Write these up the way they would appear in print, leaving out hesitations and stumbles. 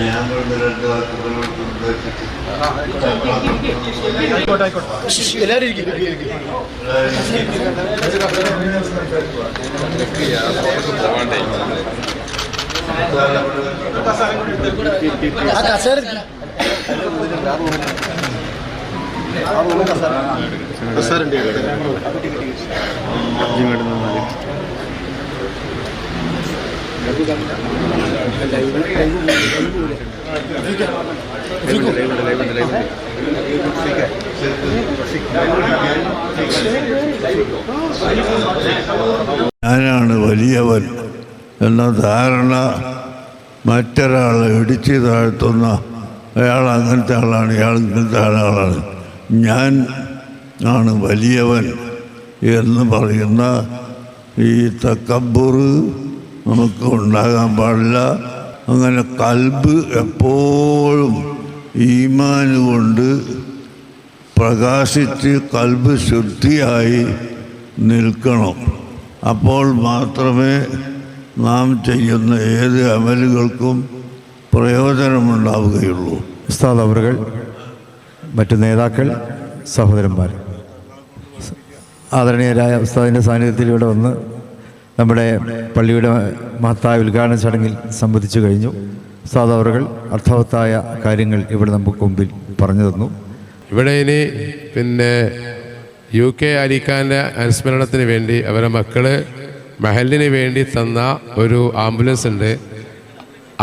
ഞാൻ കൊണ്ട് 2 വാക്കുകൾ വെച്ചിട്ട് ഞാനാണ് വലിയവൻ എന്ന ധാരണ മറ്റൊരാളെ ഇടിച്ചു താഴ്ത്തുന്ന അയാൾ അങ്ങനത്തെ ആളാണ്, ഇയാൾ ഇങ്ങനത്തെ ആളാണ്, ഞാൻ ആണ് വലിയവൻ എന്ന് പറയുന്ന ഈ തക്കബ്ബുർ നമുക്ക് ഉണ്ടാകാൻ പാടില്ല. അങ്ങനെ കൽബ് എപ്പോഴും ഈമാൻ കൊണ്ട് പ്രകാശിച്ച് കൽബ് ശുദ്ധിയായി നിൽക്കണം. അപ്പോൾ മാത്രമേ നാം ചെയ്യുന്ന ഏത് അമലുകൾക്കും പ്രയോജനമുണ്ടാവുകയുള്ളൂ. ഉസ്താദ് അവറുകൾ, മറ്റു നേതാക്കൾ, സഹോദരന്മാർ, ആദരണീയരായ ഉസ്താദിൻ്റെ സാന്നിധ്യത്തിൽ ഇവിടെ വന്ന് നമ്മുടെ പള്ളിയുടെ മഹത്തായ ഉദ്ഘാടന ചടങ്ങിൽ സംബന്ധിച്ചു കഴിഞ്ഞു. ഉസ്താദ് അവറുകൾ അർത്ഥവത്തായ കാര്യങ്ങൾ ഇവിടെ നമുക്ക് മുമ്പിൽ പറഞ്ഞു തന്നു. ഇവിടെ ഇനി UK അലിഖാൻ്റെ അനുസ്മരണത്തിന് വേണ്ടി അവരെ മക്കള് മഹലിന് വേണ്ടി തന്ന ഒരു ആംബുലൻസ് ഉണ്ട്.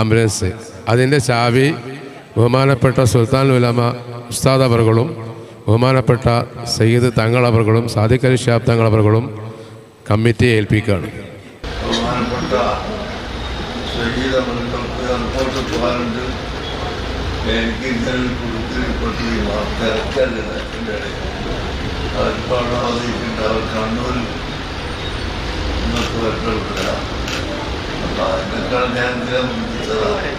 ആംബുലൻസ് അതിൻ്റെ ചാവി ബഹുമാനപ്പെട്ട സുൽത്താൻ ഉലമ ഉസ്താദ് അവറുകളും ബഹുമാനപ്പെട്ട സയ്യിദ് തങ്ങൾ അവറുകളും സാദിഖ് അലി ഷിഹാബ് തങ്ങൾ അവറുകളും കമ്മിറ്റിയെ ഏൽപ്പിക്കുകയാണ്. കണ്ണൂരിൽ അപ്പോൾ അതിനേക്കാൾ ഞാൻ ചിന്തിച്ചതാണ്.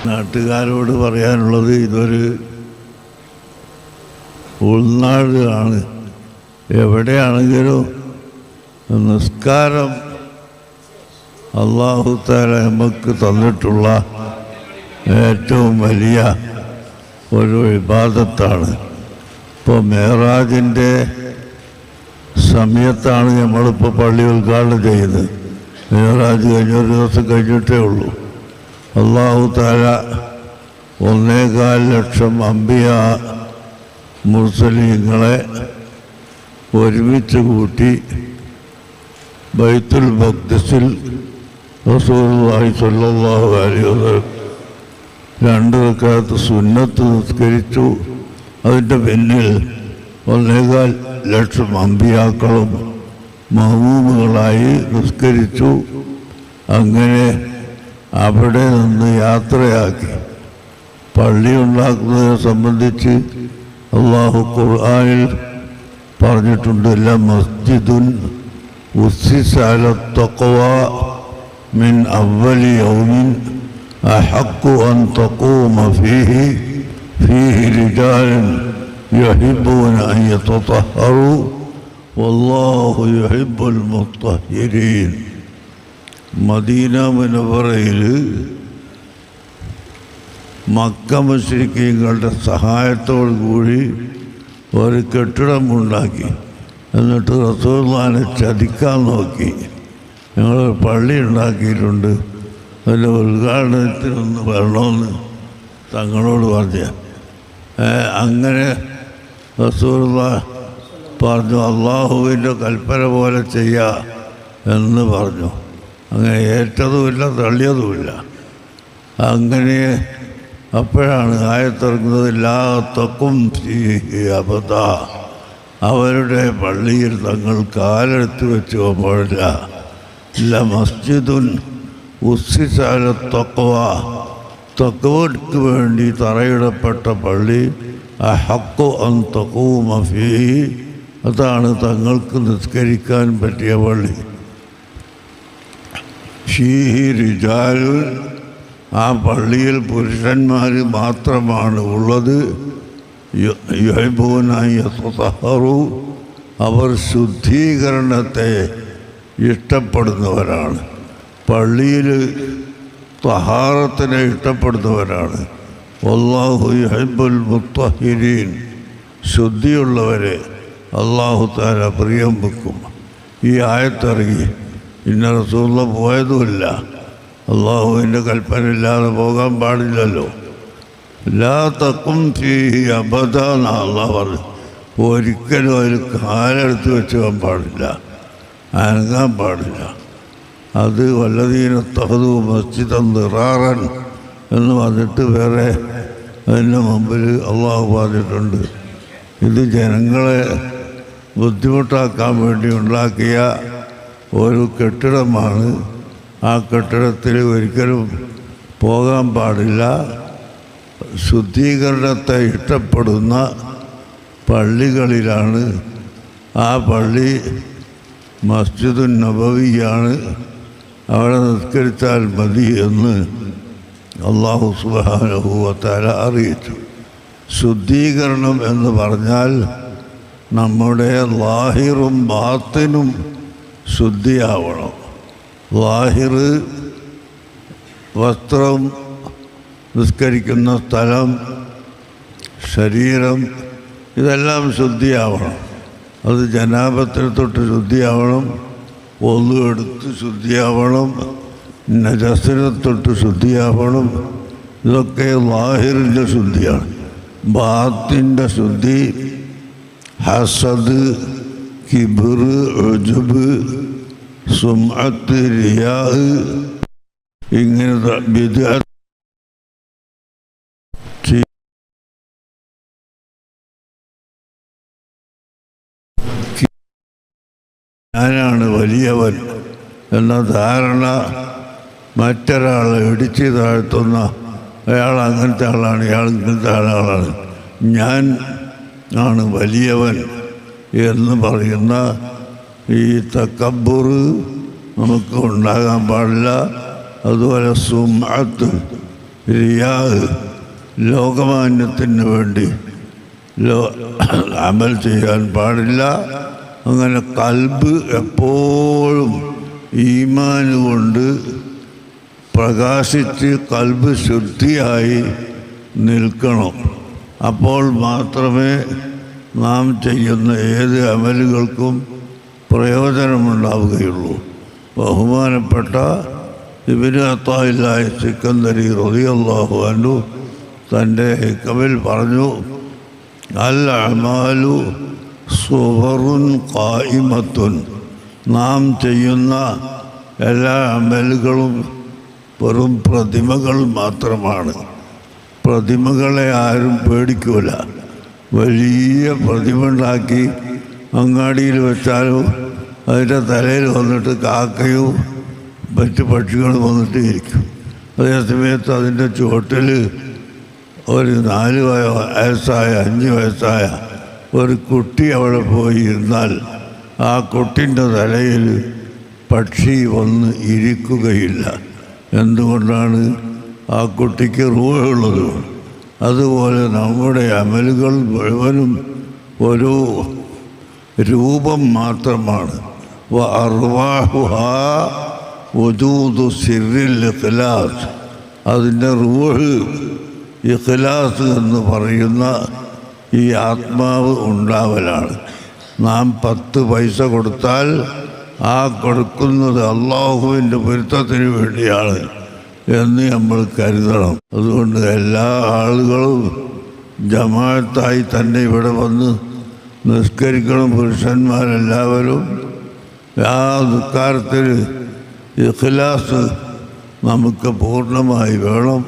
നാട്ടുകാരോട് പറയാനുള്ളത്, ഇതൊരു ഉൾനാട് ആണ്. എവിടെയാണെങ്കിലും നിസ്കാരം അല്ലാഹു തആല നമുക്ക് തന്നിട്ടുള്ള ഏറ്റവും വലിയ ഒരു ഇബാദത്താണ്. ഇപ്പോൾ മെഹറാജിൻ്റെ സമയത്താണ് നമ്മളിപ്പോൾ പള്ളി ഉദ്ഘാടനം ചെയ്യുന്നത്. മെഹറാജ് കഴിഞ്ഞൊരു ദിവസം കഴിഞ്ഞിട്ടേ ഉള്ളൂ. അല്ലാഹു തആല 1.25 ലക്ഷം അംബിയ മുർസലീങ്ങളെ ഒരുമിച്ച് കൂട്ടി ബൈത്തുൽ മഖ്ദിസിൽ റസൂലുള്ളാഹി സ്വല്ലല്ലാഹു അലൈഹി വസല്ലം 2 റക്അത്ത് സുന്നത്ത് നിസ്കരിച്ചു. അതിൻ്റെ പിന്നിൽ 1.25 ലക്ഷം അമ്പിയാക്കളും മഹ്മൂമുകളായി നിസ്കരിച്ചു. അങ്ങനെ അവിടെ നിന്ന് യാത്രയാക്കി പള്ളി ഉണ്ടാക്കുന്നതിനെ സംബന്ധിച്ച് അല്ലാഹു ഖുർആനിൽ പറഞ്ഞിട്ടുണ്ട്, ലമസ്ജിദുൻ ഉസ്സിസ അല തഖ്വ മിൻ അവ്വലി യൗമിൻ അഹഖു അൻ തഖൂമ ഫീഹി റിജാലുൻ യുഹിബ്ബൂന അൻ യതطهറൂ വല്ലാഹു യുഹിബ്ബുൽ മുത്തഹിരീൻ. മദീന മുനവ്വറയിൽ മക്ക മുശ്രിക്കീങ്ങളുടെ സഹായത്തോടു കൂടി ഒരു കെട്ടിടമുണ്ടാക്കി. എന്നിട്ട് റസൂലുള്ളാഹിനെ ചതിക്കാൻ നോക്കി. ഞങ്ങൾ പള്ളി ഉണ്ടാക്കിയിട്ടുണ്ട്, അതിൻ്റെ ഉദ്ഘാടനത്തിനൊന്ന് വരണമെന്ന് തങ്ങളോട് പറഞ്ഞ. അങ്ങനെ റസൂലുള്ളാഹി പറഞ്ഞു, അള്ളാഹുവിൻ്റെ കൽപ്പന പോലെ ചെയ്യുക എന്ന് പറഞ്ഞു. അങ്ങനെ ഏറ്റതുമില്ല തള്ളിയതുമില്ല. അങ്ങനെ അപ്പോഴാണ് ആയത്തിറങ്ങുന്നത്, ലാ തഖും ഫീഹി അബദാ. അവരുടെ പള്ളിയിൽ തങ്ങൾ കാലെടുത്ത് വെച്ച് പോകുമ്പോഴില്ല. ലമസ്ജിദുൻ ഉസ്സിസ അല തഖ്വ, തഖ്വയ്ക്ക് വേണ്ടി തറയിടപ്പെട്ട പള്ളി, അഹഖു അൻ തഖൂമ ഫീഹി, അതാണ് തങ്ങൾക്ക് നിസ്കരിക്കാൻ പറ്റിയ പള്ളി. ഫീഹി റിജാലുൻ, ആ പള്ളിയിൽ പുരുഷന്മാർ മാത്രമാണ് ഉള്ളത്. യുഹിബ്ബൂനയ്യതഹറു, അവർ ശുദ്ധീകരണത്തെ ഇഷ്ടപ്പെടുന്നവരാണ്. പള്ളിയിൽ തഹാറത്തിനെ ഇഷ്ടപ്പെടുന്നവരാണ്. വല്ലാഹു യുഹിബ്ബുൽ മുത്തഹിരീൻ, ശുദ്ധിയുള്ളവരെ അല്ലാഹു തആല പ്രിയം വെക്കും. ഈ ആയത്തിറങ്ങി ഇന്ന റസൂലുള്ള പോയതുമില്ല. അള്ളാഹുവിൻ്റെ കൽപ്പനയില്ലാതെ പോകാൻ പാടില്ലല്ലോ. ലാ തഖും ഫീഹി അബദ എന്ന് അള്ളാഹ് പറഞ്ഞു. ഒരിക്കലും അതിൽ കാലെടുത്ത് വെച്ചാൻ പാടില്ല, അനങ്ങാൻ പാടില്ല. അത് വല്ലദീന തഖദൂ മസ്ജിദൻ ദിറാറൻ എന്ന് പറഞ്ഞിട്ട് വേറെ അതിൻ്റെ മുമ്പിൽ അള്ളാഹു പറഞ്ഞിട്ടുണ്ട്. ഇത് ജനങ്ങളെ ബുദ്ധിമുട്ടാക്കാൻ വേണ്ടി ഉണ്ടാക്കിയ ഒരു കെട്ടിടമാണ്. ആ കെട്ടിടത്തിൽ ഒരിക്കലും പോകാൻ പാടില്ല. ശുദ്ധീകരണത്തെ ഇഷ്ടപ്പെടുന്ന പള്ളികളിലാണ്. ആ പള്ളി മസ്ജിദുൻ നബവിയാണ്. അവിടെ നിസ്കരിച്ചാൽ മതി എന്ന് അല്ലാഹു സുബ്ഹാനഹു വ തആല അറിയിച്ചു. ശുദ്ധീകരണം എന്ന് പറഞ്ഞാൽ നമ്മുടെ ലാഹിറും ബാത്തിനും ശുദ്ധിയാവണം. ലാഹിർ വസ്ത്രം, നിസ്കരിക്കുന്ന സ്ഥലം, ശരീരം, ഇതെല്ലാം ശുദ്ധിയാവണം. അത് ജനാബത്തിൽ തൊട്ട് ശുദ്ധിയാവണം, ഒന്നു എടുത്ത് ശുദ്ധിയാവണം, നജസിനെ തൊട്ട് ശുദ്ധിയാവണം. ഇതൊക്കെ ലാഹിറിൻ്റെ ശുദ്ധിയാണ്. ബാത്തിൻ്റെ ശുദ്ധി ഹസദ്, കിബ്ർ, ഉജ്ബ്, സുംഅത്ത്, റിയാ, ഇങ്ങനത്തെ ബിദ്അത്ത് ഞാനാണ് വലിയവൻ എന്ന ധാരണ മറ്റൊരാളെ ഇടിച്ച് താഴ്ത്തുന്ന, അയാൾ അങ്ങനത്തെ ആളാണ്, ഇയാൾ ഇങ്ങനത്തെ ആളാണ്, ഞാൻ ആണ് വലിയവൻ എന്ന് പറയുന്ന ഈ തക്കബ്ബുർ നമുക്ക് ഉണ്ടാകാൻ പാടില്ല. അതുപോലെ സുംഅത്ത്, റിയാ, ലോകമാന്യത്തിന് വേണ്ടി അമൽ ചെയ്യാൻ പാടില്ല. അങ്ങനെ കൽബ് എപ്പോഴും ഈമാൻ കൊണ്ട് പ്രകാശിച്ച് കൽബ് ശുദ്ധിയായി നിൽക്കണം. അപ്പോൾ മാത്രമേ നാം ചെയ്യുന്ന ഏത് അമലുകൾക്കും പ്രയോജനമുണ്ടാവുകയുള്ളൂ. ബഹുമാനപ്പെട്ട ഇബ്നു അത്താഇല്ലാഹി സിക്കന്ദരി റളിയല്ലാഹു അൻഹു തൻ്റെ ഹിക്മയിൽ പറഞ്ഞു, അൽ അമാലു സുവറുൻ ഖായിമത്തുൻ, നാം ചെയ്യുന്ന എല്ലാ അമലുകളും വെറും പ്രതിമകൾ മാത്രമാണ്. പ്രതിമകളെ ആരും പേടിക്കൂല. വലിയ പ്രതിമ ഉണ്ടാക്കി അങ്ങാടിയിൽ വെച്ചാലും അതിൻ്റെ തലയിൽ വന്നിട്ട് കാക്കയും മറ്റ് പക്ഷികളും വന്നിട്ട് ഇരിക്കും. അതേസമയത്ത് അതിൻ്റെ ചുവട്ടിൽ ഒരു 4 വയസ്സായ 5 വയസ്സായ ഒരു കുട്ടി അവിടെ പോയി ഇരുന്നാൽ ആ കുട്ടിൻ്റെ തലയിൽ പക്ഷി വന്ന് ഇരിക്കുകയില്ല. എന്തുകൊണ്ടാണ്? ആ കുട്ടിക്ക് റൂഹുള്ളത്. അതുപോലെ നമ്മുടെ അമലുകൾ മുഴുവനും ഒരു രൂപം മാത്രമാണ്. അർവാഹുഹാ വജൂദു സിർറിൽ ഇഖ്ലാസ്, അതിൻ്റെ റൂഹ് ഇഖ്ലാസ് എന്ന് പറയുന്ന ഈ ആത്മാവ് ഉണ്ടാവലാണ്. നാം 10 പൈസ കൊടുത്താൽ ആ കൊടുക്കുന്നത് അള്ളാഹുവിൻ്റെ പൊരുത്തത്തിന് വേണ്ടിയാണ് എന്ന് നമ്മൾ കരുതണം. അതുകൊണ്ട് എല്ലാ ആളുകളും ജമാഅത്തായി തന്നെ ഇവിടെ വന്ന് നിസ്കരിക്കണം. പുരുഷന്മാരെല്ലാവരും ആ നിസ്കാരത്തിൽ ഇഖ്ലാസ് നമുക്ക് പൂർണ്ണമായി വേണം.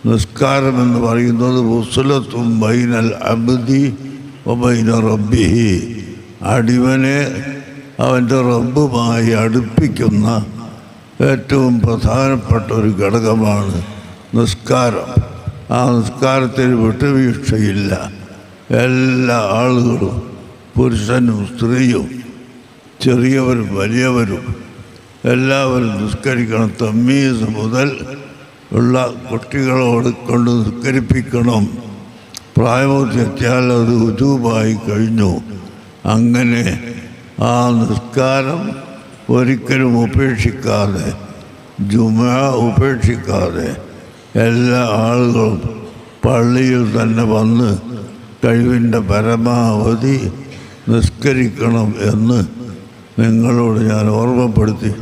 നിസ്കാരം എന്ന് പറയുന്നത് വസ്ലത്തും ബൈനൽ അബ്ദി വബൈന റബ്ബിഹി, അടിമനെ അവൻ്റെ റബ്ബുമായി അടുപ്പിക്കുന്ന ഏറ്റവും പ്രധാനപ്പെട്ട ഒരു ഘടകമാണ് നിസ്കാരം. ആ നിസ്കാരത്തിൽ വിട്ടുവീഴ്ചയില്ല. എല്ലാ ആളുകളും, പുരുഷനും സ്ത്രീയും, ചെറിയവരും വലിയവരും എല്ലാവരും നിസ്കരിക്കണം. തമ്മീസ് മുതൽ ഉള്ള കുട്ടികളോട് കൊണ്ട് നിസ്കരിപ്പിക്കണം. പ്രായപൂർത്തിയെത്തിയാൽ അത് ഉജൂബായി കഴിഞ്ഞു. അങ്ങനെ ആ നിസ്കാരം ഒരിക്കലും ഉപേക്ഷിക്കാതെ, ജുമുഅ ഉപേക്ഷിക്കാതെ എല്ലാ ആളുകളും പള്ളിയിൽ തന്നെ വന്ന് കഴിവിൻ്റെ പരമാവധി നിസ്കരിക്കണം എന്ന് നിങ്ങളോട് ഞാൻ ഓർമ്മപ്പെടുത്തി.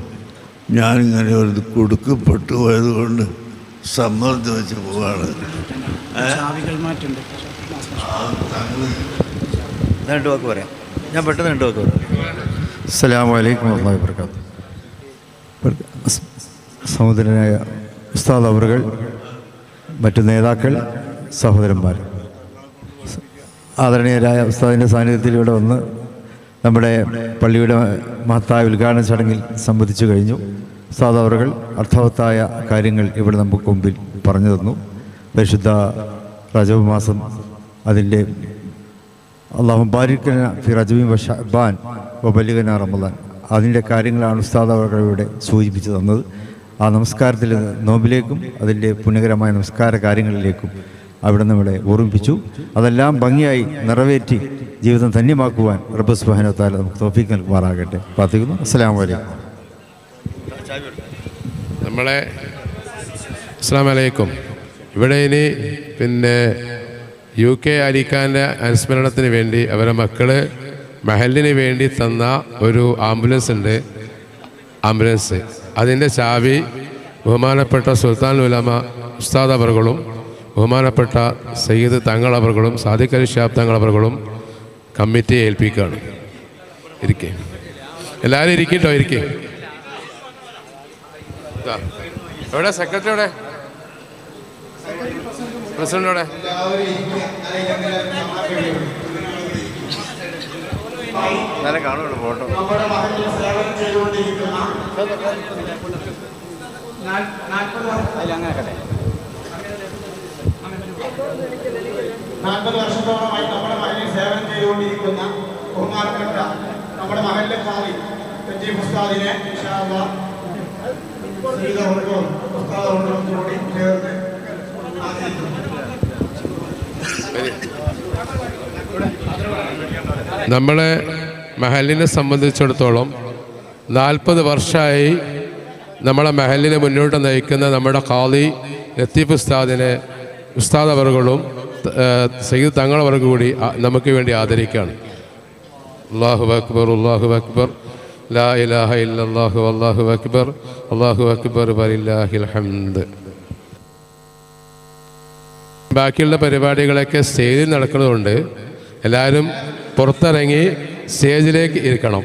ഞാനിങ്ങനെ ഒരു കുടുക്കപ്പെട്ടു പോയതുകൊണ്ട് സമ്മർദ്ദം വെച്ച് പോവാണ്. രണ്ട് വാക്ക് പറയാം, ഞാൻ പെട്ടെന്ന് രണ്ട് വാക്ക് പറയാം. അസ്സലാമു അലൈക്കും വറഹ്മത്തുള്ളാഹി വബറകാതുഹു. സഹോദരനായ ഉസ്താദ് അവറുകൾ, മറ്റു നേതാക്കൾ, സഹോദരന്മാർ, ആദരണീയരായ ഉസ്താദിൻ്റെ സാന്നിധ്യത്തിൽ ഇവിടെ വന്ന് നമ്മുടെ പള്ളിയുടെ മഹത്തായ ഉദ്ഘാടന ചടങ്ങിൽ സംബന്ധിച്ചു കഴിഞ്ഞു. ഉസ്താദ് അവറുകൾ അർത്ഥവത്തായ കാര്യങ്ങൾ ഇവിടെ നമുക്ക് മുമ്പിൽ പറഞ്ഞു തന്നു. പരിശുദ്ധ റജബ് മാസം, അതിൻ്റെ അല്ലാഹു ബാരികന ഫി റജബിൻ വ ശഅബാൻ വ ബല്ലിഗനാ റമളാൻ, അതിൻ്റെ കാര്യങ്ങളാണ് ഉസ്താദ് അവറുകൾ ഇവിടെ സൂചിപ്പിച്ചു തന്നത്. ആ നമസ്കാരത്തിൽ നോമ്പിലേക്കും അതിൻ്റെ പുണ്യകരമായ നമസ്കാര കാര്യങ്ങളിലേക്കും അവിടെ നമ്മളെ ഓർമ്മിപ്പിച്ചു. അതെല്ലാം ഭംഗിയായി നിറവേറ്റി ജീവിതം ധന്യമാക്കുവാൻ റബ്ബ് സുബ്ഹാനഹു വ തആല നമുക്ക് തൗഫീഖ് നൽകുമാറാകട്ടെ. പ്രാർത്ഥിക്കുന്നു. അസ്സലാമു അലൈക്കും. അസ്സലാമു അലൈക്കും. ഇവിടെ ഇനി UK അലിഖാൻ്റെ അനുസ്മരണത്തിന് വേണ്ടി അവരെ മക്കള് മഹലിന് വേണ്ടി തന്ന ഒരു ആംബുലൻസ് ഉണ്ട്. ആംബുലൻസ് അതിൻ്റെ ചാവി ബഹുമാനപ്പെട്ട സുൽത്താനുൽ ഉലമ ഉസ്താദ് അവറുകളും ബഹുമാനപ്പെട്ട സയ്യിദ് തങ്ങൾ അവറുകളും സാദിഖ് അലി ശിഹാബ് തങ്ങൾ അവറുകളും കമ്മിറ്റിയെ ഏൽപ്പിക്കുകയാണ്. ഇരിക്കേ, എല്ലാവരും ഇരിക്കട്ടോ, ഇരിക്കേ. എവിടെ സെക്രട്ടറി? എവിടെ പ്രസിഡന്റ്? എവിടെ? കാണുള്ളൂ ഫോട്ടോ. നാൽപ്പത് വർഷത്തോളമായി നമ്മുടെ മഹലിൽ സേവനം ചെയ്തുകൊണ്ടിരിക്കുന്ന ബഹുമാനപ്പെട്ട നമ്മുടെ മഹലിലെ ഖാദി ലത്തീഫ് ഉസ്താദിനെ ഇൻഷാ അല്ലാഹ് കൂടി ചേർന്ന് നമ്മളെ മഹലിനെ സംബന്ധിച്ചിടത്തോളം 40 വർഷമായി നമ്മളെ മഹലിനെ മുന്നോട്ട് നയിക്കുന്ന നമ്മുടെ ഖാദി ലത്തീഫ് ഉസ്താദിനെ ഉസ്താദ് അവറുകളും സയ്യിദ് തങ്ങൾ അവർക്ക് കൂടി നമുക്ക് വേണ്ടി ആദരിക്കുകയാണ്. അല്ലാഹു അക്ബർ, അല്ലാഹു അക്ബർ, ലാ ഇലാഹ ഇല്ലല്ലാഹു അല്ലാഹു അക്ബർ, അല്ലാഹു അക്ബർ വലില്ലാഹിൽ ഹംദ്. ബാക്കിയുള്ള പരിപാടികളൊക്കെ സ്റ്റേജിൽ നടക്കുന്നതുകൊണ്ട് എല്ലാവരും പുറത്തിറങ്ങി സ്റ്റേജിലേക്ക് ഇരിക്കണം.